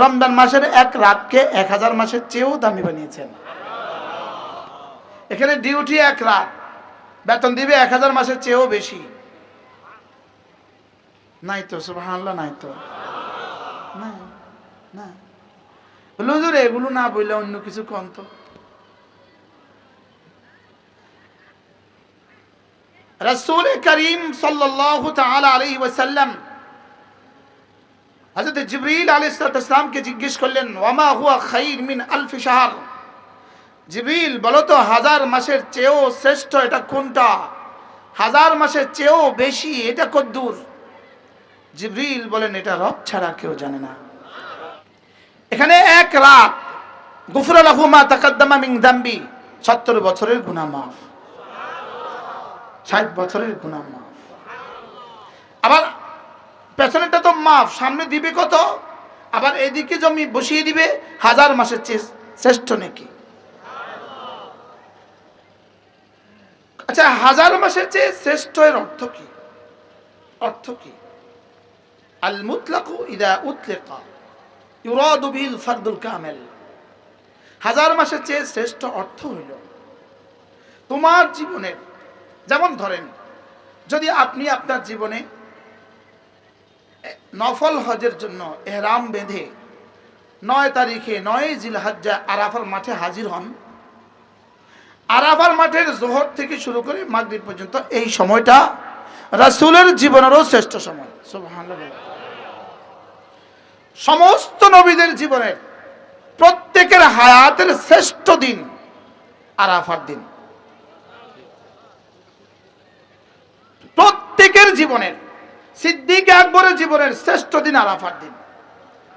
রমজান মাসের এক রাতকে 1000 মাসের চেয়েও দামি বানিয়েছেন। এখানে ডিউটি এক রাত, বেতন দিবে 1000 মাসের চেয়েও বেশি। নাই তো সুবহানাল্লাহ, নাই তো, না না। হুজুর এগুলো না বললে অন্য কিছু কোন তো। রাসূল করিম সাল্লাল্লাহু তাআলা আলাইহি ওয়াসাল্লাম হযরত জিবরিল আলাইহিস সালামকে জিজ্ঞেস করলেন, ওয়ামা হুয়া খায়র মিন আলফ শাহর। জিবরিল বলো তো 1000 মাসের চেয়েও শ্রেষ্ঠ এটা কোনটা? 1000 মাসের চেয়েও বেশি এটা কতদূর? জিবরিল বলেন, এটা রব ছাড়া কেউ জানে না। এখানে এক রাত গুফরা লাহু মা তাকাদ্দামা মিন যামবি, 70 বছরের গুনাহ মাফ, 60 বছরের গুনাহ মাফ। আবার পেছনেটা তো মাফ, সামনে দিবে কত? আবার এদিকে জমি বসিয়ে দিবে 1000 মাসের চেয়ে শ্রেষ্ঠ নাকি? আচ্ছা 1000 মাসের চেয়ে শ্রেষ্ঠ এর অর্থ কি? অর্থ কি? আল মুতলাকু ইদা উতলিকা ইউরাদু বিল ফারদুল কামিল। 1000 মাসের চেয়ে শ্রেষ্ঠ অর্থ হইল তোমার জীবনের, যেমন ধরেন যদি আপনি আপনার জীবনে নফল হজের জন্য ইহরাম বেঁধে 9 তারিখে 9 জিলহজ্জা আরাফার মাঠে হাজির হন, আরাফার মাঠের জোহর থেকে শুরু করে মাগরিব পর্যন্ত এই সময়টা রাসূলের জীবনেরও শ্রেষ্ঠ সময়। সুবহানাল্লাহ। সমস্ত নবীদের জীবনের প্রত্যেকের হায়াতের শ্রেষ্ঠ দিন আরাফার দিন। প্রত্যেকের জীবনের, সিদ্দিক আকবরের জীবনের শ্রেষ্ঠ দিন আরাফার দিন,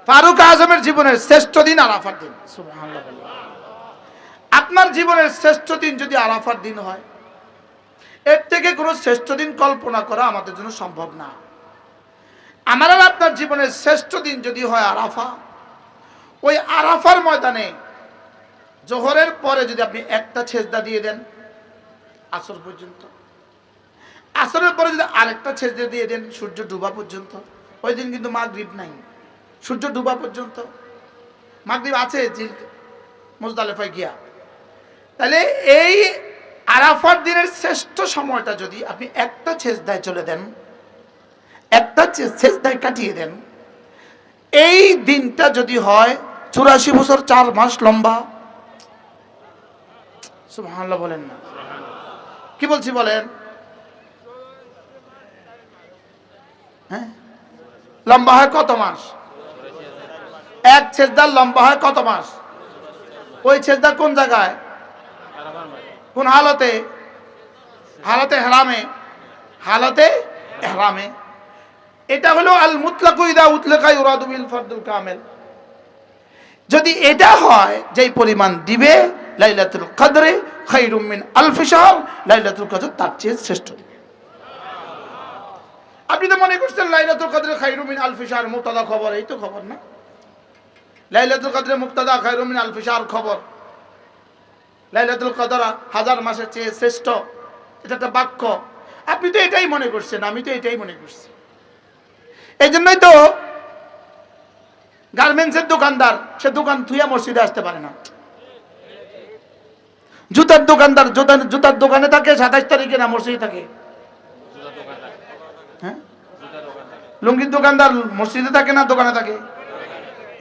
ফারুক আজমের জীবনের শ্রেষ্ঠ দিন আরাফার দিন। সুবহানাল্লাহ। আপনার জীবনের শ্রেষ্ঠ দিন যদি আরাফার দিন হয়, এর থেকে কোনো শ্রেষ্ঠ দিন কল্পনা করা আমাদের জন্য সম্ভব না। আমার আর আপনার জীবনের শ্রেষ্ঠ দিন যদি হয় আরাফা, ওই আরাফার ময়দানে জোহরের পরে যদি আপনি একটা সেজদা দিয়ে দেন আসর পর্যন্ত, আসরের পরে যদি আরেকটা সেজদা দিয়ে দেন সূর্য ডুবা পর্যন্ত, ওই দিন কিন্তু মাগরিব নাই, সূর্য ডুবা পর্যন্ত। মাগরিব আছে মুজদালিফায় গিয়া। তাহলে এই আরাফার দিনের শ্রেষ্ঠ সময়টা যদি আপনি একটা সেজদায় চলে দেন, একটা সেজদায় কাটিয়ে দেন, এই দিনটা যদি হয় 84 বছর 4 মাস লম্বা। সুবহানাল্লাহ বলেন না? কি বলছি বলেন? হ্যাঁ, লম্বা হয় কত মাস? এক সেজদার লম্বা হয় কত মাস? ওই সেজদা কোন জায়গায়, কোন হালতে? হালতে ইহরামে, হালতে ইহরামে। এটা হলো আল মুতলাকু ইদা উতলাকা ইউরাদু বিল ফারদুল কামিল। যদি এটা হয় যেই পরিমাণ দিবে লাইলাতুল কদরে খায়রুম মিন আলফি শাহর, লাইলাতুল কদর তার চেয়ে শ্রেষ্ঠ দিবে। আপনি তো মনে করছেন লাইলাতুল কদরে খায়রুম মিন আলফি শাহর মুবতাদা খবর, এই তো খবর না? লাইলাতুল কদরে মুবতাদা খায়রুম মিন আলফি শাহর খবর, লাইলাতুল কদর 1000 মাসের চেয়ে শ্রেষ্ঠ, এটা একটা বাক্য। আপনি তো এটাই মনে করছেন, আমি তো এটাই মনে করছি। এই জন্যই তো গার্মেন্টসের দোকানদার সে দোকান থুইয়া মসজিদে আসতে পারে না। জুতার দোকানদার জুতার দোকানে থাকে 27 তারিখে না মসজিদে থাকে। হ্যাঁ, লুঙ্গির দোকানদার মসজিদে থাকে না দোকানে থাকে?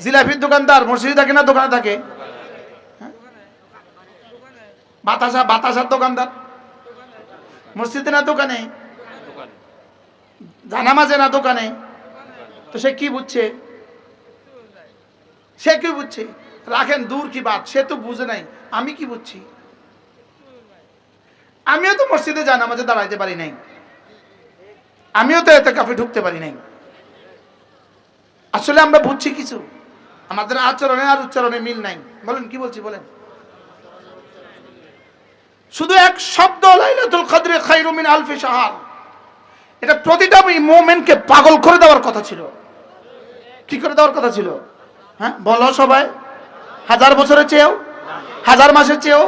জিলাপির দোকানদার মসজিদে থাকে না দোকানে থাকে? বাতাসার দোকানদার মসজিদে না দোকানে? জানামাজে না দোকানে? তো সে কি বুঝছে? সে কি বুঝছে? রাখেন দূর কি বাত, সে তো বুঝে নাই। আমি কি বুঝছি? আমিও তো মসজিদে জানামাজে দাঁড়াইতে পারি নাই, আমিও তো এতে কাফে ঢুকতে পারি নাই। আসলে আমরা বুঝছি কিছু, আমাদের আচরণে আর উচ্চারণে মিল নাই। বলেন কি বলছি বলেন? শুধু এক শব্দ লাইলাতুল কদরে খায়রুম মিন আলফি শাহর, এটা প্রতিটা মুমিনকে পাগল করে দেওয়ার কথা ছিল। কি করে দেওয়ার কথা ছিল? হ্যাঁ বলো সবাই। 1000 বছরের চেয়েও, 1000 মাসের চেয়েও,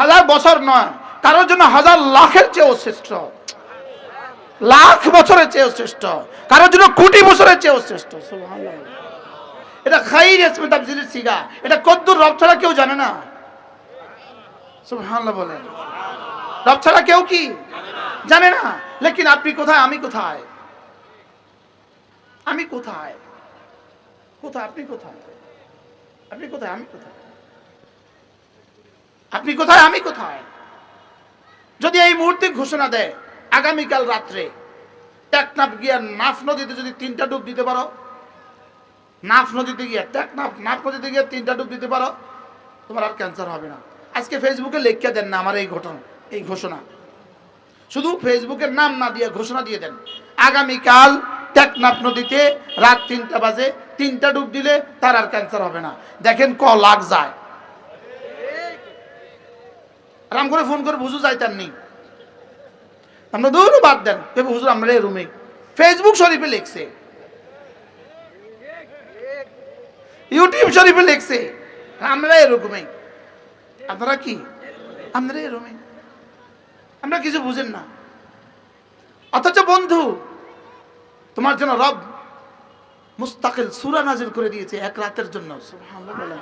1000 বছর নয়, কারোর জন্য 1000 লাখের চেয়েও শ্রেষ্ঠ, লাখ বছরের চেয়েও শ্রেষ্ঠ, কারোর জন্য কোটি বছরের চেয়েও শ্রেষ্ঠ। সুবহানাল্লাহ। এটা খাইর ইসমে তাফজিলের সিগা, এটা কদ্দুর রব ছাড়া কেউ জানে না। সুবহানাল্লাহ বলেন। রব ছাড়া কেউ কি জানে না। লেকিন আপনি কোথায়, আমি কোথায়? আমি কোথায়? কোথায় আপনি? কোথায় আপনি? কোথায় আমি? কোথায় আপনি? কোথায় আমি? কোথায়? যদি এই মুহূর্তে ঘোষণা দেয় আগামীকাল রাত্রে টেকনাফ গিয়া নাফ নদীতে যদি 3টা ডুব দিতে পারো, নাফ নদীতে গিয়ে নাফ নদীতে গিয়ে 3টা ডুব দিতে পারো, তোমার আর ক্যান্সার হবে না। আজকে ফেসবুকে লিখে দেন না আমার এই ঘটনা, এই ঘোষণা, শুধু ফেসবুকের নাম না দিয়ে ঘোষণা দিয়ে দেন, আগামীকাল টেকনাফ নদীতে রাত 3টা বাজে 3টা ডুব দিলে তার আর ক্যান্সার হবে না। দেখেন ক লাখ যায়। আরাম করে ফোন করে বুঝু যাইতেন নি, আমরা দূর বাদ দেন, হুজুর আমরা এই রুমে ফেসবুক শরীফে লিখছে, ইউটিউব শরীফে লিখছে, আমরা এরকমই। আপনারা কি? আমরা এরকমই, আমরা কিছু বুঝেন না। অথচ বন্ধু, তোমার জন্য রব মুস্তাকিল সূরা নাযিল করে দিয়েছে এক রাতের জন্য। সুবহানাল্লাহ বলেন।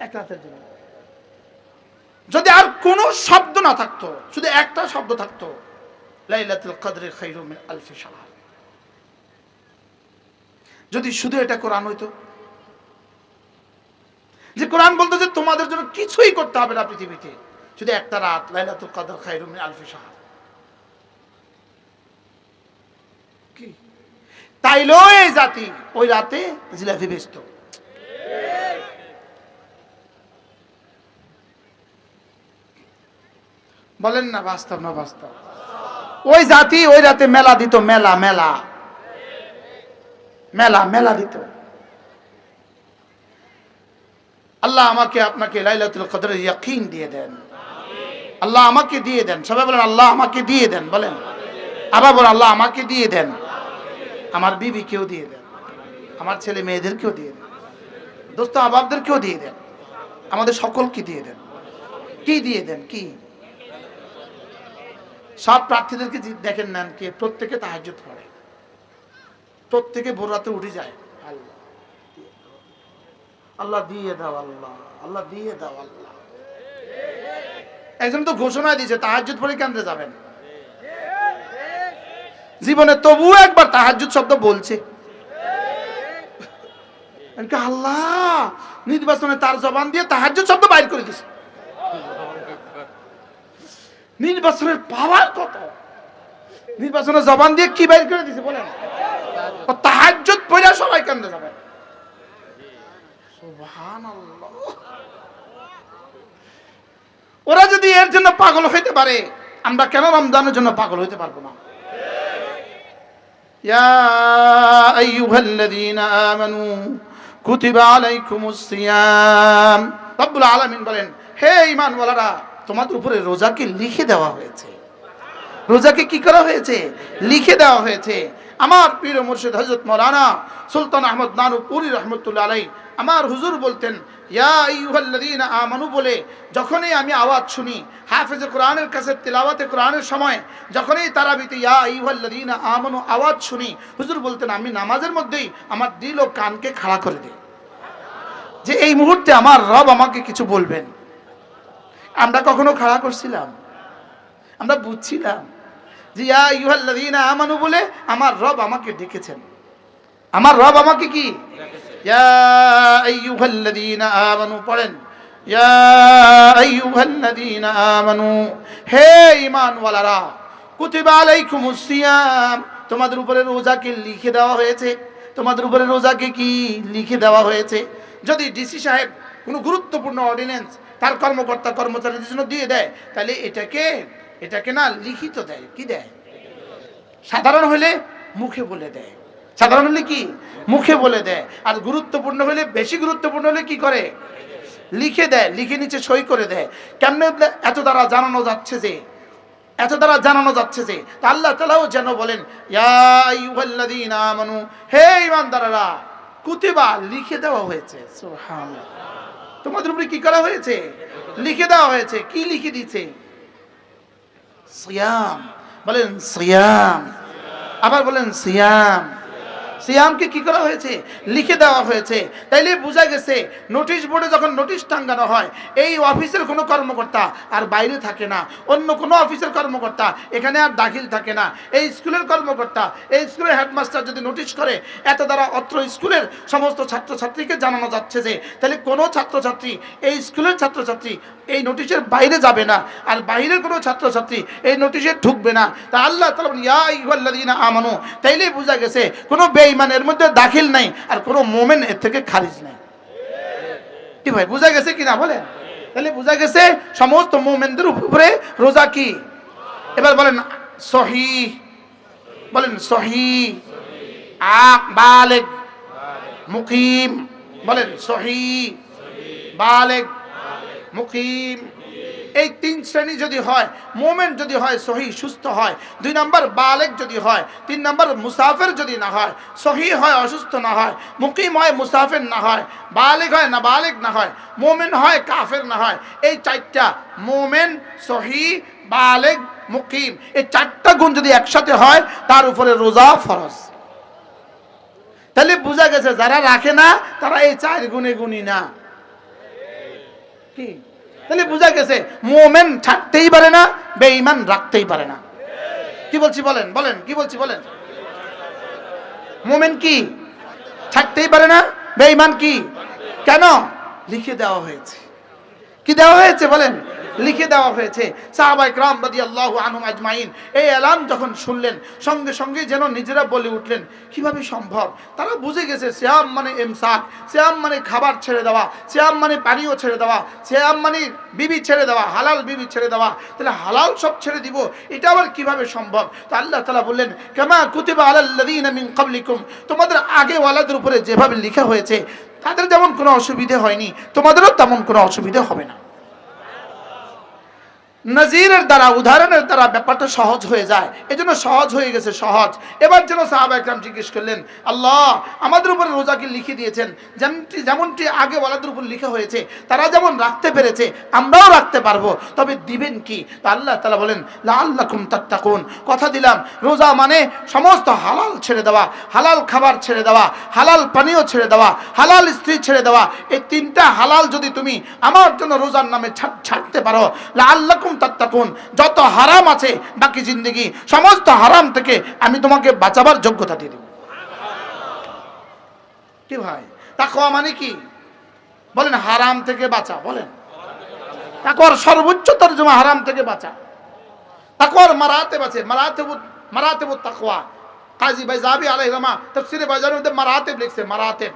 এক রাতের জন্য যদি আর কোনো শব্দ না থাকতো, শুধু একটা শব্দ থাকতো, লাইলাতুল কদরে খায়রুম মিন আলফি শাহর, যদি শুধু এটা কোরআন হইতো, যে কোরআন বলতো যে তোমাদের জন্য কিছুই করতে হবে না পৃথিবীতে, শুধু একটা রাত, লাইলাতুল কদর খায়রুম মিন আলফি শাহর, কি তাইলো এই জাতি ওই রাতে জিলাপি বেচতো। বলেন না বাস্তব না বাস্তব? ওই জাতি ওই রাতে মেলা দিত, মেলা মেলা মেলা মেলা দিত। আল্লাহ আমাকে আপনাকে লাইলাতুল কদরের ইয়াকিন দিয়ে দেন, আল্লাহ আমাকে দিয়ে দেন। সবাই বলেন আল্লাহ আমাকে দিয়ে দেন। বলেন আবার বলেন আল্লাহ আমাকে দিয়ে দেন, আমার বিবিকেও দিয়ে দেন, আমার ছেলে মেয়েদেরকেও দিয়ে দেন, দোস্ত আবাবদেরকেও দিয়ে দেন, আমাদের সকলকে দিয়ে দেন। কি দিয়ে দেন? কি? সব প্রার্থীদেরকে দেখেন নেন কে প্রত্যেকে তাহাজ্জুদ পড়ে, প্রত্যেকে ভোর রাতে উঠে যায়, আল্লাহ আল্লাহ দিয়ে দাও, আল্লাহ আল্লাহ দিয়ে দাও, আল্লাহ। একজন তো ঘোষণা দিয়েছে তাহাজ্জুদ পড়ে কেন্দ্রে যাবেন, জীবনে তবুও একবার তাহাজ্জুদ শব্দ বলছে। আল্লাহ নির্বাচনে তার জবান দিয়ে তাহাজ্জুদ শব্দ বাইর করে দিয়েছে। নির্বাচনের পাওয়ার কত! নির্বাচনের জবান দিয়ে কি বাইর করে দিয়েছে বলেন? তাহাজ্জুদ পড়ে সবাই কেন্দ্রে যাবেন। সুবহানাল্লাহ। ওরা যদি এর জন্য পাগল হইতে পারে, আমরা কেন রমজানের জন্য পাগল হইতে পারবো না? ইয়া আইয়ুহাল্লাযীনা আমানু কুতিবা আলাইকুমুস সিয়াম। রব্বুল আলামিন বলেন, হে ঈমানওয়ালারা, তোমাদের উপরে রোজাকে লিখে দেওয়া হয়েছে। রোজাকে কি করা হয়েছে? লিখে দেওয়া হয়েছে। আমার পীর মুর্শিদ হযরত মাওলানা সুলতান আহমদ নানুপুরি রহমতুল্লাহ আলাইহি আমার হুজুর বলতেন, ইয়া আইয়ুহাল্লাযীনা আমানু বলে যখনই আমি আওয়াজ শুনি হাফেজে কোরআনের কাছে তিলাওয়াতে কোরআনের সময়, যখনই তারাবিতে ইয়া আইয়ুহাল্লাযীনা আমানু আওয়াজ শুনি, হুজুর বলতেন আমি নামাজের মধ্যেই আমার দিল ও কানকে খাড়া করে দিই, যে এই মুহূর্তে আমার রব আমাকে কিছু বলবেন। আমরা কখনো খাড়া করছিলাম? আমরা বুঝছিলাম যে ইয়া আইয়ুহাল্লাযীনা আমানু বলে আমার রব আমাকে ডেকেছেন, আমার রব আমাকে কি ইয়া আইয়ুহাল্লাযীনা আমানু পড়েন, ইয়া আইয়ুহাল্লাযীনা আমানু, হে ঈমানওয়ালারা, কুতিবা আলাইকুমুস সিয়াম, তোমাদের উপরে রোজাকে লিখে দেওয়া হয়েছে। তোমাদের উপরে রোজাকে কি লিখে দেওয়া হয়েছে? যদি ডিসি সাহেব কোনো গুরুত্বপূর্ণ অর্ডিন্যান্স তার কর্মকর্তা কর্মচারীদের জন্য দিয়ে দেয়, তাহলে এটাকে না লিখিত দেয়। কি দেয়? সাধারণ হলে মুখে বলে দেয়, সাধারণ হলে কি মুখে বলে দেয়, আর গুরুত্বপূর্ণ হলে, বেশি গুরুত্বপূর্ণ হলে কি করে? লিখে দেয়, লিখে নিচে সই করে দেয়। কেমনে? এত দ্বারা জানানো যাচ্ছে যে, এত দ্বারা জানানো যাচ্ছে যে আল্লাহ তাআলাও যেন বলেন, ইয়া আইয়ুহাল্লাযীনা আমানু, হে ঈমানদাররা, কুতিবা লিখে দেওয়া হয়েছে। সুবহানাল্লাহ। তোমাদের উপরে কি করা হয়েছে? লিখে দেওয়া হয়েছে। কি লিখে দিয়েছে? সিয়াম। বলেন সিয়াম। আবার বলেন সিয়াম। সিয়ামকে কি করা হয়েছে? লিখে দেওয়া হয়েছে। তাইলে বোঝা গেছে নোটিশ বোর্ডে যখন নোটিশ টাঙ্গানো হয়, এই অফিসের কোনো কর্মকর্তা আর বাইরে থাকে না, অন্য কোনো অফিসের কর্মকর্তা এখানে আর দাখিল থাকে না। এই স্কুলের কর্মকর্তা, এই স্কুলের হেডমাস্টার যদি নোটিশ করে, এত দ্বারা অত্র স্কুলের সমস্ত ছাত্রছাত্রীকে জানানো যাচ্ছে যে তাহলে কোনো ছাত্রছাত্রী, এই স্কুলের ছাত্রছাত্রী এই নোটিশের বাইরে যাবে না, আর বাইরের কোনো ছাত্রছাত্রী এই নোটিশে ঢুকবে না। তা আল্লাহ তাআলা বলেন ইয়া আইয়ুহাল্লাযীনা আমানু, তাইলেই বোঝা গেছে কোনো বেঈমানের মধ্যে দাখিল নাই আর কোনো মুমিন এর থেকে খারিজ নাই। কি ভাই বোঝা গেছে কিনা বলেন? তাহলে বোঝা গেছে সমস্ত মুমিনদের উপরে রোজা কি। এবার বলেন সহিহ, বলেন সহিহ, বালিগ, মুকিম, বলেন সহিহ, বালিগ, মুকিম। এই তিন শ্রেণী যদি হয়, মোমেন যদি হয় সহি সুস্থ হয়, 2 নম্বর বালেগ যদি হয়, 3 নম্বর মুসাফির যদি না হয়, সহি হয় অসুস্থ না হয়, মুকিম হয় মুসাফির না হয়, বালেগ হয় না বালেগ না হয়, মোমেন হয় কাফের না হয়, এই 4টা মোমেন, সহি, বালেগ, মুকিম, এই 4টা গুণ যদি একসাথে হয় তার উপরে রোজা ফরজ। তাহলে বোঝা গেছে যারা রাখে না তারা এই 4 গুণে গুণী না। কি? তাহলে বোঝা গেছে মুমিন থাকতেই পারে না, বেঈমান রাখতেই পারে না। কি বলছি বলেন, বলেন কি বলছি বলেন? মুমিন কি থাকতেই পারে না, বেঈমান কি? কেন? লিখে দেওয়া হয়েছে। কি দেওয়া হয়েছে বলেন? লিখে দেওয়া হয়েছে। সাহাবায়ে কেরাম রাদিয়াল্লাহু আনহুম আজমাইন এই এলান যখন শুনলেন, সঙ্গে সঙ্গে যেন নিজেরা বলে উঠলেন কিভাবে সম্ভব। তারা বুঝে গেছে সিয়াম মানে ইমসাক, সিয়াম মানে খাবার ছেড়ে দেওয়া, সিয়াম মানে পানীয় ছেড়ে দেওয়া, সিয়াম মানে বিবি ছেড়ে দেওয়া, হালাল বিবি ছেড়ে দেওয়া। তাহলে হালাল সব ছেড়ে দিব, এটা আবার কিভাবে সম্ভব? তো আল্লাহ তাআলা বললেন কামা কুতিবা আলাল্লাযীনা মিন ক্বাবলিকুম, তোমাদের আগে ওয়ালাদের উপরে যেভাবে লেখা হয়েছে তাদের যেমন কোনো অসুবিধা হয়নি, তোমাদেরও তেমন কোনো অসুবিধা হবে না। নজিরের দ্বারা, উদাহরণের দ্বারা ব্যাপারটা সহজ হয়ে যায়, এজন্য সহজ হয়ে গেছে, সহজ। এবার যেন সাহাবায়ে কেরাম জিজ্ঞেস করলেন আল্লাহ আমাদের উপরে রোজাকে লিখে দিয়েছেন, যেমনটি আগে ওয়ালাদের উপর লেখা হয়েছে, তারা যেমন রাখতে পেরেছে আমরাও রাখতে পারবো, তবে দিবেন কি? তা আল্লাহ তাআলা বলেন লাআল্লাকুম তাত্তাকুন, কথা দিলাম রোজা মানে সমস্ত হালাল ছেড়ে দেওয়া, হালাল খাবার ছেড়ে দেওয়া, হালাল পানীয় ছেড়ে দেওয়া, হালাল স্ত্রী ছেড়ে দেওয়া। এই 3টা হালাল যদি তুমি আমার জন্য রোজার নামে ছাড়তে পারো, লাআল্লাকুম তাত্তাকুন, যত হারাম আছে বাকি জিন্দেগি সমস্ত হারাম থেকে আমি তোমাকে বাঁচাবার যোগ্যতা দিয়ে দেব। কি ভাই তাকওয়া মানে কি বলেন? হারাম থেকে বাঁচা। বলেন তাকওয়ার সর্বোচ্চ তরজমা হারাম থেকে বাঁচা। তাকওয়ার মারাতেব আছে, মারাতেবুত তাকওয়া। কাজী বাইজাবি আলাইহিস রাহমা তাফসীরে বাইজানের মধ্যে মারাতেব লিখছে, মারাতেব।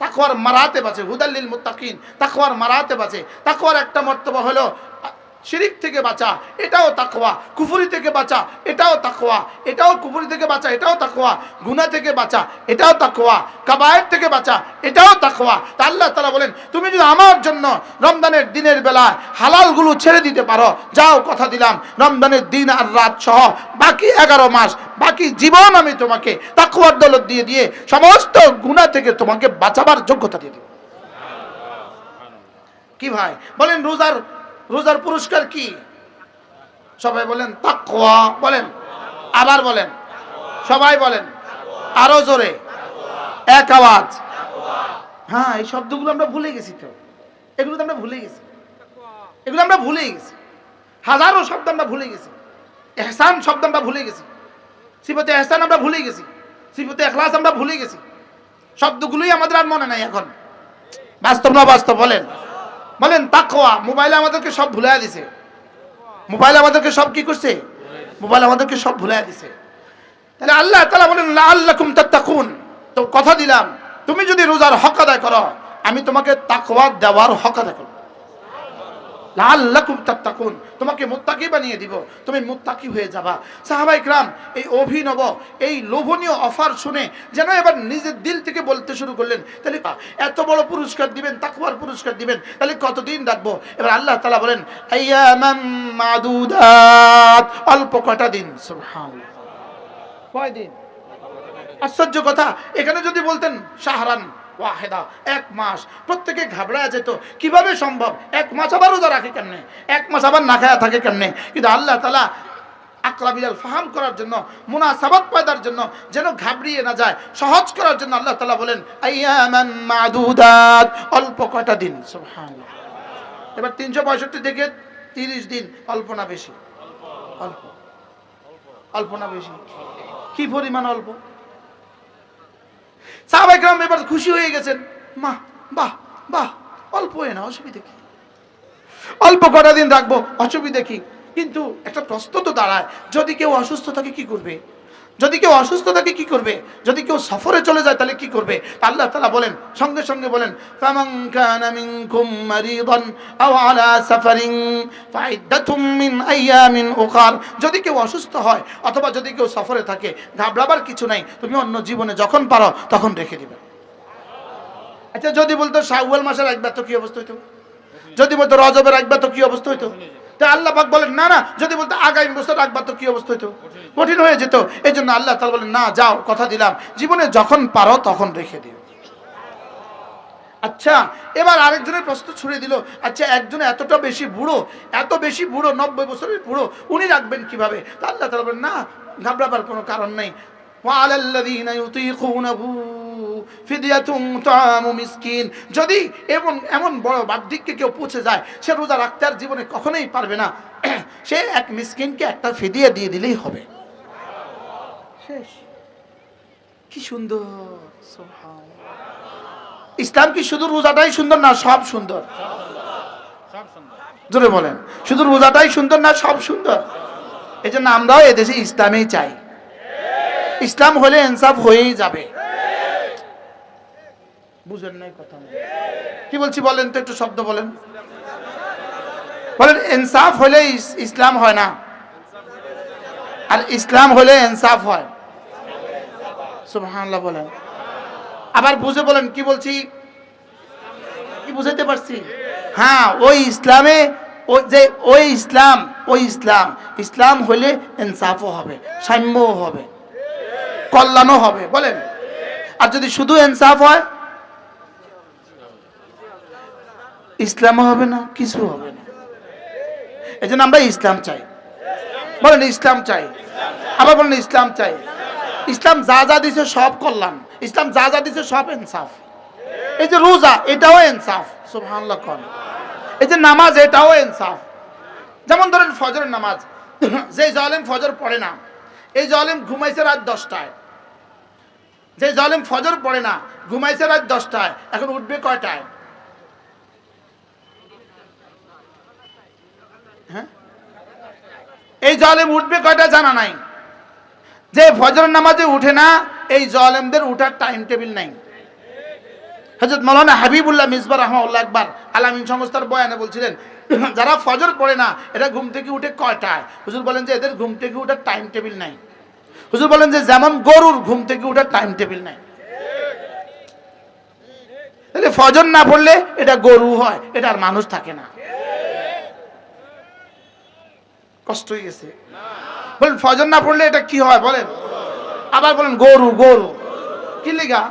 তাকওয়ার মারাতেব আছে, হুদাল লিল মুত্তাকিন, তাকওয়ার মারাতেব আছে। তাকওয়ার একটা মর্তবা হলো শিরিক থেকে বাঁচা, এটাও তাকওয়া। কুফরি থেকে বাঁচা, এটাও তাকওয়া। এটাও কুফরি থেকে বাঁচা, এটাও তাকওয়া। গুনাহ থেকে বাঁচা, এটাও তাকওয়া। কাবায়ের থেকে বাঁচা, এটাও তাকওয়া। তা আল্লাহ তাআলা বলেন তুমি যদি আমার জন্য রমজানের দিনের বেলা হালালগুলো ছেড়ে দিতে পারো, যাও কথা দিলাম রমজানের দিন আর রাত সহ বাকি 11 মাস, বাকি জীবন আমি তোমাকে তাকওয়ার দৌলত দিয়ে দিয়ে সমস্ত গুনাহ থেকে তোমাকে বাঁচাবার যোগ্যতা দিয়ে দেব। কি ভাই বলেন রোজার পুরস্কার কি? সবাই বলেন তাকওয়া। বলেন আবার বলেন, সবাই বলেন আরো জোরে, এক আওয়াজ। হ্যাঁ এই শব্দগুলো আমরা ভুলে গেছি, তো এগুলো তো আমরা ভুলে গেছি, এগুলো আমরা ভুলে গেছি। হাজারো শব্দ আমরা ভুলে গেছি। ইহসান শব্দ আমরা ভুলে গেছি, সিফাতে ইহসান আমরা ভুলে গেছি, সিফাতে ইখলাস আমরা ভুলে গেছি। শব্দগুলোই আমাদের আর মনে নাই এখন। বাস্তব না বাস্তব? বলেন বলেন তাকওয়া। মোবাইলে আমাদেরকে সব ভুলাইয়া দিছে, মোবাইল আমাদেরকে সব কি করছে? মোবাইল আমাদেরকে সব ভুলাইয়া দিছে। তাহলে আল্লাহ তাআলা বলেন লাআল্লাকুম তাত্তাকুন, তো কথা দিলাম তুমি যদি রোজার হক আদায় করো আমি তোমাকে তাকওয়া দেওয়ার হক আদায় করব। লাআল্লাকুম তাত্তাকুন, তোমাকে মুত্তাকি বানিয়ে দিব, তুমি মুত্তাকি হয়ে যাবা। সাহাবায়ে কেরাম এই অভিনব এই লোভনীয় অফার শুনে যেন এবার নিজের দিল থেকে বলতে শুরু করলেন তাহলে এত বড় পুরস্কার দিবেন, তাকওয়ার পুরস্কার দিবেন, তাহলে কতদিন রাখবো? এবার আল্লাহ তাআলা বলেন আইয়ামান মাদুদাত, অল্প কটা দিন। সুবহানাল্লাহ, কয় দিন? আশ্চর্য কথা। এখানে যদি বলতেন শাহরান ওয়াহিদা, 1 মাস, প্রত্যেকে ঘাবড়ায় যেত কিভাবে সম্ভব? 1 মাস আবার রোজা রাখে কেমনে? 1 মাস আবার না খায়া থাকে কেমনে? কিন্তু আল্লাহ তাআলা আকরাবিলাল ফাহাম করার জন্য, মুনাসাবাত পয়দার জন্য, যেন ঘাবড়িয়ে না যায়, সহজ করার জন্য আল্লাহ তাআলা বলেন আইয়ামান মাদুদাত, অল্প কয়টা দিন। সুবহানাল্লাহ। এবার 365 থেকে 30 দিন, অল্প না বেশি? অল্প। অল্প না বেশি? কি পরিমাণ অল্প? সাহাবায়ে কেরাম এবার খুশি হয়ে গেছেন, বাহ বাহ বাহ, অল্প না, অসুবিধা কি? অল্প কটা দিন রাখবো, অসুবিধা কি? কিন্তু একটা প্রশ্ন তো দাঁড়ায়, যদি কেউ অসুস্থ থাকে কি করবে? যদি কেউ অসুস্থ থাকে কি করবে? যদি কেউ সফরে চলে যায় তাহলে কি করবে? আল্লাহ তাআলা বলেন, সঙ্গে সঙ্গে বলেন ফামান কানা মিনকুম মারিদান আও আলা সাফারিন ফাইদ্দাতুম মিন আইয়ামিন উখার। যদি কেউ অসুস্থ হয় অথবা যদি কেউ সফরে থাকে, ঘাবড়াবার কিছু নাই, তুমি অন্য জীবনে যখন পারো তখন রেখে দিবে। আচ্ছা, যদি বলতো শাওয়াল মাসের একবার তো কি অবস্থা হইতো? যদি বলতো রজবের একবার তো কি অবস্থা হইতো? তা আল্লাহ পাক বলেন না না, যদি বলতো আগামী বছর একবার তো কি অবস্থা হইতো? কঠিন হয়ে যেত। এই জন্য আল্লাহ তাআলা বলেন না, যাও, কথা দিলাম, জীবনে যখন পারো তখন রেখে দিও। আচ্ছা, এবার আরেকজনের প্রশ্ন ছুড়ে দিল, আচ্ছা একজন এতটা বেশি বুড়ো, এত বেশি বুড়ো, 90 বছরের বুড়ো, উনি রাখবেন কিভাবে? তা আল্লাহ তাআলা বলেন না, ঘাবড়াবার কোনো কারণ নেই। ওয়ালাল্লাযীনা ইউতীকুনাহু ফিদিয়াতুন তাআমু মিসকিন। যদি এমন বড় বার্ধক্যে কেউ পৌঁছে যায়, সে রোজা রাখতে আর জীবনে কখনোই পারবে না, সে এক মিসকিনকে একটা ফিদিয়া দিয়ে দিলেই হবে। শেষ। কি সুন্দর! সুবহানাল্লাহ। ইসলাম কি শুধু রোজাটাই সুন্দর না সব সুন্দর? সব সুন্দর। জোরে বলেন, শুধু রোজাটাই সুন্দর না সব সুন্দর? এই জন্য আমরাও এদেশে ইসলামই চাই। ইসলাম হলে ইনসাফ হয়েই যাবে। বুঝেন নাই কথা? কি বলছি বলেন তো, একটু শব্দ বলেন। বলেন ইনসাফ হলে ইসলাম হয় না, আর ইসলাম হলে ইনসাফ হয়। সুবহানাল্লাহ বলেন। আবার বুঝে বলেন, কি বলছি? কি বুঝাইতে পারছি? হ্যাঁ, ওই ইসলামে ওই ইসলাম হলে ইনসাফও হবে, সাম্যও হবে, কল্যাণও হবে। বলেন, আর যদি শুধু ইনসাফ হয়, ইসলামও হবে না, কিছু হবে না। এই জন্য আমরা ইসলাম চাই। বলেন ইসলাম চাই। আবার বলেন ইসলাম চাই। ইসলাম যা যা দিছে সব কল্যাণ, ইসলাম যা যা দিছে সব ইনসাফ। এই যে রোজা, এটাও ইনসাফ। সুবহানাল্লাহ। এই যে নামাজ, এটাও ইনসাফ। যেমন ধরেন ফজরের নামাজ, যে জালেম ফজর পড়ে না, এই জালেম ঘুমাইছে রাত 10টায়। যে জালেম ফজর পড়ে না, ঘুমাইছে রাত 10টায়, এখন উঠবে কয়টায়? হ্যাঁ, এই জালেম উঠবে কয়টা জানা নাই। যে ফজরের নামাজে উঠে না, এই জালেমদের উঠার টাইম টেবিল নাই। হযরত মাওলানা হাবিবুল্লাহ মিসবাহ রাহমাহুল্লাহ একবার আলামিন সংস্থার বয়ানে বলছিলেন, যারা ফজর পড়ে না এরা ঘুম থেকে উঠে কয়টায়? হুজুর বলেন যে এদের ঘুম থেকে উঠার টাইম টেবিল নাই। হুজুর বলেন যে যেমন গরুর ঘুম থেকে উঠার টাইম টেবিল নাই। তাহলে ফজর না পড়লে এটা গরু হয়, এটা আর মানুষ থাকে না। কষ্ট হয়ে গেছে? বলেন ফজর না পড়লে এটা কি হয়? বলেন। আবার বলেন গরু। গরু কি লিগা?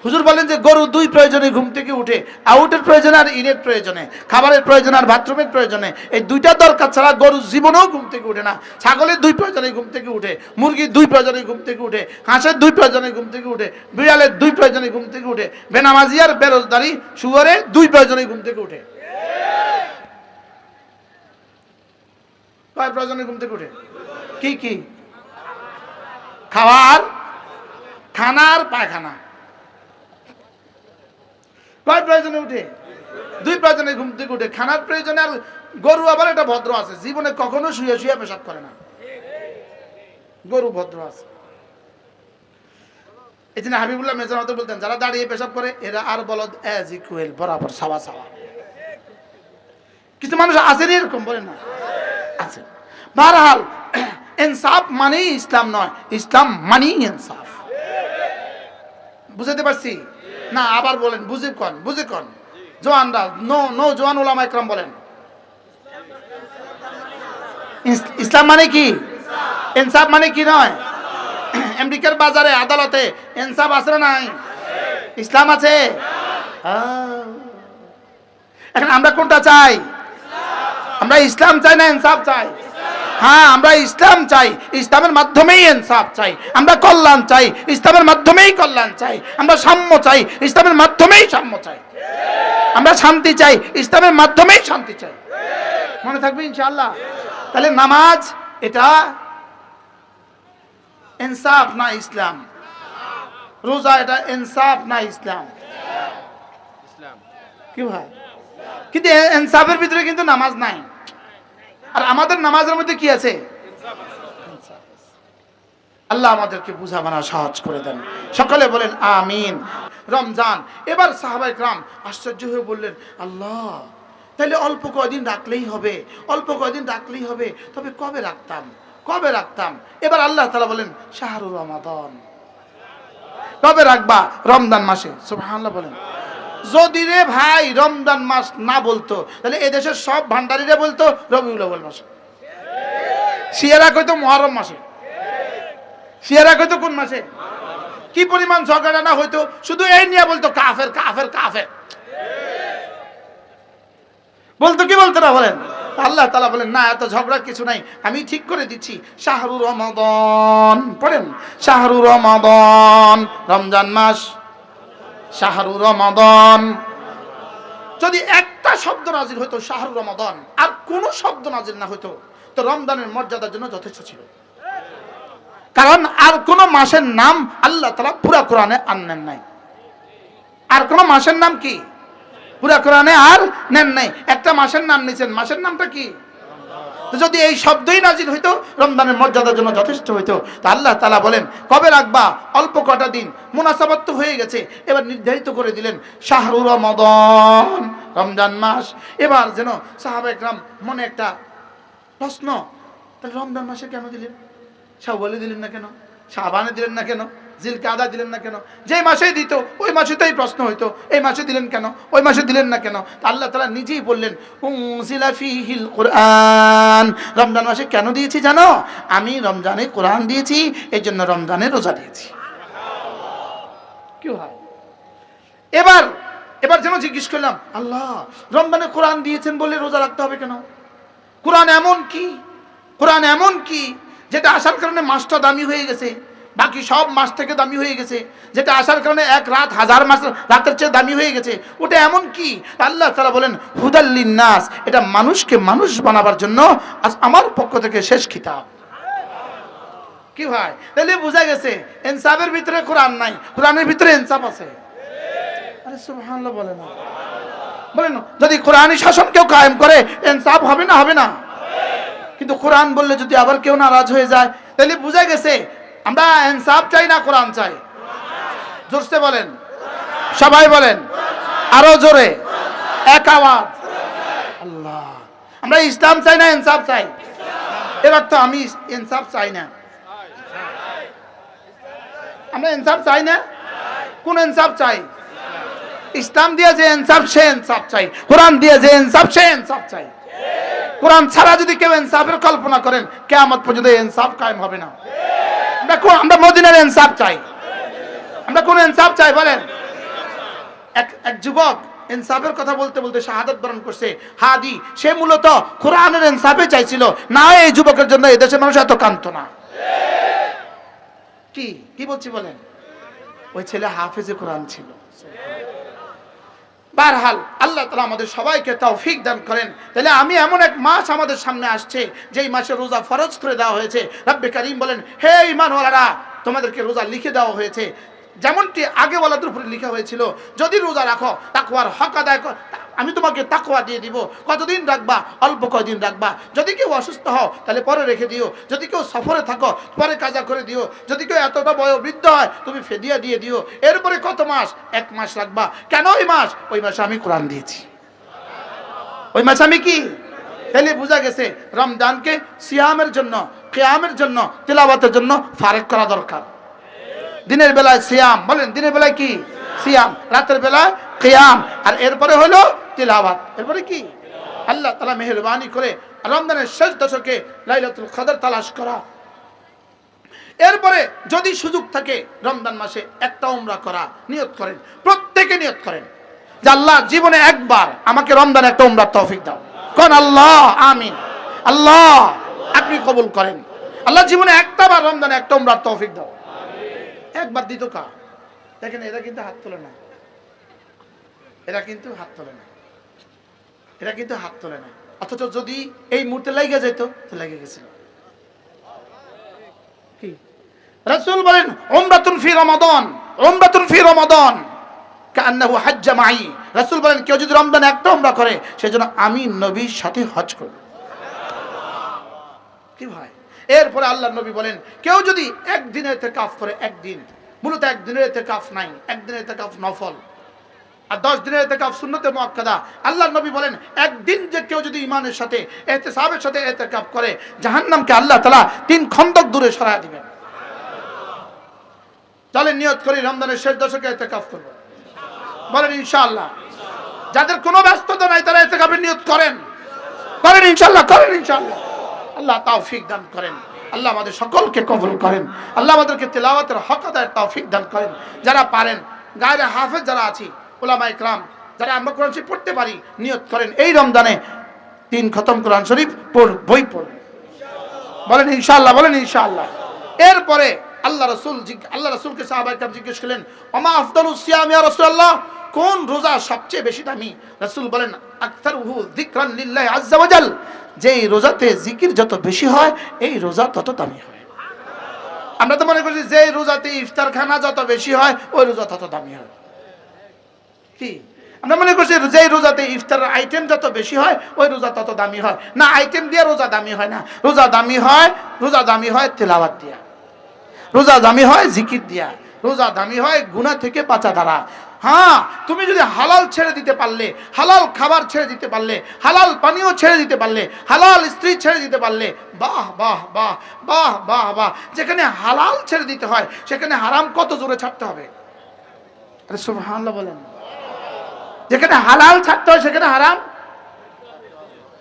হুজুর বলেন যে গরু দুই প্রয়োজনে ঘুম থেকে উঠে, আউটের প্রয়োজনে আর ইনের প্রয়োজনে, খাবারের প্রয়োজনে আর বাথরুমের প্রয়োজনে। এই দুইটা দরকার ছাড়া গরু জীবনেও ঘুম থেকে উঠে না। ছাগলের দুই প্রয়োজনে ঘুম থেকে উঠে, মুরগির দুই প্রয়োজনে ঘুম থেকে উঠে, হাঁসের দুই প্রয়োজনে ঘুম থেকে উঠে, বিড়ালের দুই প্রয়োজনে ঘুম থেকে উঠে, বেনামাজি আর বেরোজগারি শুয়োরের দুই প্রয়োজনে ঘুম থেকে উঠে। কয় প্রয়োজনে ঘুম থেকে উঠে? কি কি? খাওয়ার, খানার, পায়খানা। কয় প্রয়োজনে উঠে? দুই প্রয়োজনে ঘুম থেকে উঠে, খানার প্রয়োজনে। আর গরু আবার এটা ভদ্র আছে, জীবনে কখনো শুয়ে শুয়ে পেশাব করে না। গরু ভদ্র আছে। এই জন্য হাবিবুল্লাহ মেজর বলতেন, যারা দাঁড়িয়ে পেশাব করে এরা আর বলদ এজ ইকুয়াল, বরাবর, সাওয়া সাওয়া। কিছু মানুষ আছেন এরকম, বলেন না? আছে। বহরহাল ইনসাফ মানেই ইসলাম নয়, ইসলাম মানেই ইনসাফ। বুঝাতে পারছি না? আবার বলেন, বুঝে কন জওয়ানরা, জওয়ান উলামা ইকরাম বলেন, ইসলাম মানে কি? ইনসাফ মানে কি নয়? আমেরিকার বাজারে, আদালতে ইনসাফ আছে না নাই? ইসলাম আছে। এখন আমরা কোনটা চাই? আমরা ইসলাম চাই না ইনসাফ চাই? হ্যাঁ, আমরা ইসলাম চাই, ইসলামের মাধ্যমেই ইনসাফ চাই, আমরা কল্যাণ চাই, ইসলামের মাধ্যমেই কল্যাণ চাই, আমরা সাম্য চাই, ইসলামের মাধ্যমেই সাম্য চাই, আমরা শান্তি চাই, ইসলামের মাধ্যমেই শান্তি চাই। মনে থাকবে ইনশাআল্লাহ। তাহলে নামাজ এটা ইনসাফ না ইসলাম, রোজা এটা ইনসাফ না ইসলাম, কি ভাই? কিন্তু ইনসাফের ভিতরে কিন্তু নামাজ নাই। আর আমাদের নামাজের মধ্যে কি আছে? আল্লাহ আমাদেরকে বুঝা মানা সহজ করে দেন, সকলে বলেন আমিন। রমজান, এবার সাহাবায়ে কেরাম আশ্চর্য হয়ে বললেন, আল্লাহ তাহলে অল্প কয়দিন রাখলেই হবে, অল্প কয়দিন রাখলেই হবে, তবে কবে রাখতাম, কবে রাখতাম? এবার আল্লাহ তাআলা বলেন শাহরুর রমাদান, কবে রাখবা? রমজান মাসে। সুবহানাল্লাহ বলেন। যদি রে ভাই রমজান মাস না বলতো তাহলে এদেশের সব ভান্ডারীরা বলতো রবিউল আউয়াল মাসে, শিয়ারা কইতো মুহররম মাসে, শিয়ারা কইতো কোন মাসে? কি পরিমাণ ঝগড়া না হইতো, শুধু এই নিয়ে বলতো কাফের কাফের কাফের, বলতো কি বলতো না বলেন? আল্লাহ তাআলা বলেন না, এত ঝগড়ার কিছু নাই, আমি ঠিক করে দিচ্ছি। শাহরুর রমাদান পড়েন, শাহরুর রমাদান, রমজান মাস, শাহরুর রমাদান। যদি একটা শব্দ নাজিল হতো শাহরুর রমাদান, আর কোন শব্দ নাজিল না হতো, তো রমজানের মর্যাদার জন্য যথেষ্ট ছিল। কারণ আর কোন মাসের নাম আল্লাহ তাআলা পুরা কোরআনে আনেন নাই। আর কোন মাসের নাম কি পুরা কোরআনে আর নেন নাই, একটা মাসের নাম নিয়েছেন, মাসের নামটা কি? তো যদি এই শব্দই নাজিল হইতো রমজানের মর্যাদার জন্য যথেষ্ট হইতো। তা আল্লাহ তাআলা বলেন কবে রাখবা? অল্প কটা দিন, মুনাসাবাত তো হয়ে গেছে, এবার নির্ধারিত করে দিলেন শাহরুর রমাদান, রমজান মাস। এবার যেন সাহাবায়ে কেরাম মনে একটা প্রশ্ন, তাহলে রমজান মাসে কেন দিলেন? শাওয়ালে দিলেন না কেন? শাবানে দিলেন না কেন? জিলকাদা দিলেন না কেন? যে মাসেই দিত ওই মাসেতেই প্রশ্ন হইতো, এই মাসে দিলেন কেন, ওই মাসে দিলেন না কেন? আল্লাহ তাআলা নিজেই বললেন উনজিলা ফীহিল কুরআন, রমজান মাসে কেন দিয়েছি জানো? আমি রমজানে কোরআন দিয়েছি, এই জন্য রমজানে রোজা দিয়েছি। কি হয়? এবার যেন জিজ্ঞেস করলাম, আল্লাহ রমজানে কোরআন দিয়েছেন বলে রোজা রাখতে হবে কেন? কোরআন এমন কি, কোরআন এমন কি যেটা আসার কারণে মাসটা দামি হয়ে গেছে, বাকি সব মাস থেকে দামি হয়ে গেছে, যেটা আসার কারণে এক রাত হাজার মাস রাতের চেয়ে দামি হয়ে গেছে, ওটা এমন কি? আল্লাহ তাআলা বলেন হুদাল লিন্নাস, এটা মানুষকে মানুষ বানাবার জন্য আমার পক্ষ থেকে শেষ কিতাব। কি ভাই? তাহলে বোঝা গেছে ইনসাফের ভিতরে কোরআন নাই, কোরআনের ভিতরে ইনসাফ আছে। আরে সুবহানাল্লাহ বলেন, বলেন যদি কোরআনী শাসন কেউ কায়েম করে ইনসাফ হবে না? হবে না? কিন্তু কোরআন বললে যদি আবার কেউ নারাজ হয়ে যায়, তাহলে বোঝা গেছে আমরা ইনসাফ চাই না কোরআন চাই? জোরসে বলেন, সবাই বলেন, আরো জোরে, এক আওয়াজ। আল্লাহ, আমরা ইসলাম চাই না ইনসাফ চাই? এবার তো আমি ইনসাফ চাই না, আমরা ইনসাফ চাই না। কোন ইনসাফ চাই? ইসলাম দিয়ে যে ইনসাফ সে ইনসাফ চাই, কোরআন দিয়ে যে ইনসাফ সে ইনসাফ চাই। কোরআন ছাড়া যদি কেউ ইনসাফের কল্পনা করেন, কিয়ামত পর্যন্ত ইনসাফ কায়েম হবে না। আমরা মদিনার ইনসাফ চাই। আমরা কোন ইনসাফ চাই বলেন? এক যুবক ইনসাফের কথা বলতে বলতে শাহাদাত বরণ করছে, হাদি, সে মূলত কোরআনের ইনসাফে চাইছিল, না এই যুবকের জন্য এই দেশের মানুষ এত কাঁদতো না। কি বলছি বলেন? ওই ছেলে হাফেজে কোরআন ছিল। বারহাল আল্লাহ তাআলা আমাদের সবাইকে তৌফিক দান করেন। তাহলে আমি এমন এক মাস আমাদের সামনে আসছে যেই মাসে রোজা ফরজ করে দেওয়া হয়েছে। রব্বে কারীম বলেন, হে ঈমানওয়ালারা, তোমাদেরকে রোজা লিখে দেওয়া হয়েছে যেমনটি আগে ওয়ালাদের উপরে লেখা হয়েছিল, যদি রোজা রাখো তাকওয়ার হক আদায় কর, আমি তোমাকে তাকওয়া দিয়ে দিব। কতদিন রাখবা? অল্প কয়দিন রাখবা। যদি কেউ অসুস্থ হও তাহলে পরে রেখে দিও, যদি কেউ সফরে থাকো পরে কাজা করে দিও, যদি কেউ এতটা বয়োবৃদ্ধ হয় তুমি ফিদিয়া দিয়ে দিও। এরপরে কত মাস? 1 মাস রাখবা। কেন ওই মাস? ওই মাসে আমি কোরআন দিয়েছি, ওই মাসে আমি কি? তাহলে বোঝা গেছে রমজানকে সিয়ামের জন্য, কিয়ামের জন্য, তিলাওয়াতের জন্য ফারেক করা দরকার। দিনের বেলায় সিয়াম, বলেন দিনের বেলায় কি? সিয়াম, রাতের বেলায় কিয়াম, আর এরপরে হলো তিলাওয়াত। এরপরে কি? আল্লাহ তাআলা মেহেরবানি করে রমজানের শেষ দশকে লাইলাতুল কদর তালাশ করা। এরপরে যদি সুযোগ থাকে রমজান মাসে একটা উমরা করা, নিয়ত করেন, প্রত্যেকে নিয়ত করেন যে আল্লাহ জীবনে একবার আমাকে রমজানে একটা উমরার তৌফিক দাও। কোন আল্লাহ আমিন। আল্লাহ আপনি কবুল করেন। আল্লাহ জীবনে একটা বার রমজানে একটা উমরার তৌফিক দাও। একবার দিত কা দেখেন, এরা কিন্তু হাত তোলে না, এরা কিন্তু হাত তোলে না, এরা কিন্তু হাত তোলে না। অথচ যদি এই মুহূর্তে লেগে যেত তো লেগে গেছিল। কি রাসূল বলেন, উমরাতুন ফি রমাদান, উমরাতুন ফি রমাদান কান্নাহু হাজ্জা মাই। রাসূল বলেন, কেউ যদি রমজানে একটা উমরা করে সেজন্য আমি নবীর সাথে হজ করব। কি ভাই, এরপরে আল্লাহর নবী বলেন, কেউ যদি একদিনের ইতিকাফ করে, একদিন, মূলত একদিনের ইতিকাফ নাই, একদিনের ইতিকাফ নফল, আর 10 দিনের ইতিকাফ সুন্নতে মুআক্কাদা। আল্লাহর নবী বলেন, একদিন যে কেউ যদি ঈমানের সাথে ইহতিসাবের সাথে ইতিকাফ করে, জাহান্নামকে আল্লাহ তাআলা 3 খন্দক দূরে সরায় দিবেন। চলেন নিয়ত করি রমজানের শেষ দশকে ইতিকাফ করব, বলেন ইনশাআল্লাহ। যাদের কোনো ব্যস্ততা নাই তারা ইতিকাফের নিয়ত করেন, করেন ইনশাআল্লাহ, করেন ইনশাআল্লাহ। আল্লাহ তৌফিক দান করেন, আল্লাহ আমাদের সকলকে কবুল করেন, আল্লাহ আমাদেরকে তিলাওয়াতের হক আদায়ের তৌফিক দান করেন। যারা পারেন, গায়রে হাফেজ যারা আছি, উলামা ইকরাম যারা আমরা কোরআন শরীফ পড়তে পারি, নিয়ত করেন এই রমজানে 3 খতম কোরআন শরীফ বই পড়বেন, বলেন ইনশাআল্লাহ, বলেন ইনশাআল্লাহ। এরপরে আল্লাহ রাসূলকে সাহাবায়ে কেরাম জিজ্ঞেস করলেন, ওমা আফদালুস সিয়াম ইয়া রাসূলুল্লাহ, কোন রোজা সবচেয়ে বেশি দামি? রাসূল বলেন, আকতারুহু যিকরান লিল্লাহি আযজা ওয়া জাল, যেই রোজাতে জিকির যত বেশি হয় এই রোজা তত দামি হয়। আমরা তো মনে করি যে রোজাতে ইফতার খানা যত বেশি হয় ওই রোজা তত দামি হয়। কি আমরা মনে করছি যে রোজাতে ইফতারের আইটেম যত বেশি হয় ওই রোজা তত দামি হয়? না, আইটেম দিয়ে রোজা দামি হয় না। রোজা দামি হয় তেলাওয়াত দিয়া, রোজা দামি হয় জিকির দিয়া, রোজা দামি হয় গুনাহ থেকে বাঁচা দ্বারা। হ্যাঁ, তুমি যদি হালাল ছেড়ে দিতে পারলে, হালাল খাবার ছেড়ে দিতে পারলে, হালাল পানীয় ছেড়ে দিতে পারলে, হালাল স্ত্রী ছেড়ে দিতে পারলে, বাহ বাহ বাহ বাহ বাহ বাহ। যেখানে হালাল ছেড়ে দিতে হয় সেখানে হারাম কত জোরে ছাড়তে হবে, আরে সুবহানাল্লাহ বলেন। যেখানে হালাল ছাড়তে হয় সেখানে হারাম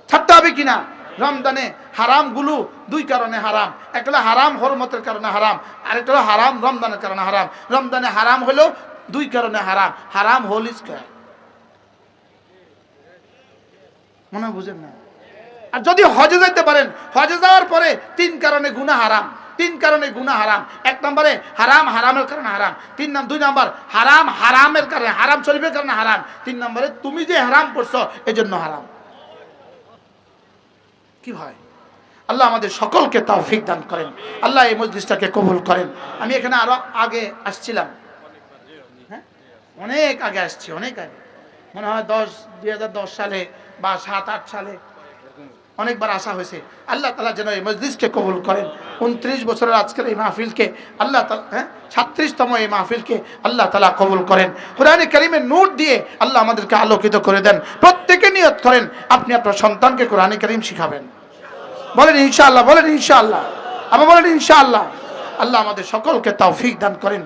ছাড়তে হবে কিনা? রমজানে হারামগুলো 2 কারণে হারাম। একটা হলো হারাম হরমতের কারণে হারাম, আরেকটা হলো হারাম রমজানের কারণে হারাম। রমজানে হারাম হলো 2 কারণে হারাম। হারাম হল মনে বুঝেন না? আর যদি হজে যেতে পারেন, হজে যাওয়ার পরে 3 কারণে গুনাহ হারাম, 3 কারণে গুনাহ হারাম। 1 নম্বরে হারাম হারামের কারণে হারাম, 2 নম্বর হারাম হারামের কারণে, হারাম শরীফের কারণে হারাম, 3 নম্বরে তুমি যে হারাম করছো এজন্য হারাম। কি হয়? আল্লাহ আমাদের সকলকে তৌফিক দান করেন, আল্লাহ এই মজলিসটাকে কবুল করেন। আমি এখানে আরো আগে আসছিলাম, হ্যাঁ অনেক আগে আসছি, অনেক আগে, মনে হয় 2010 সালে বা 7-8 সালে অনেকবার আসা হয়েছে। আল্লাহ তাআলা যেন এই মজলিসকে কবুল করেন। 29 বছরের আজকের এই মাহফিলকে আল্লাহ তাআলা 36তম এই মাহফিলকে আল্লাহ তাআলা কবুল করেন। কোরআনে কারীমের নূর দিয়ে আল্লাহ আমাদেরকে আলোকিত করে দেন। প্রত্যেকে নিয়ত করেন আপনি আপনার সন্তানকে কোরআনে কারীম শিখাবেন, বলেন ইনশাআল্লাহ, বলেন ইনশাআল্লাহ, আবার বলেন ইনশাআল্লাহ। আল্লাহ আমাদের সকলকে তৌফিক দান করেন।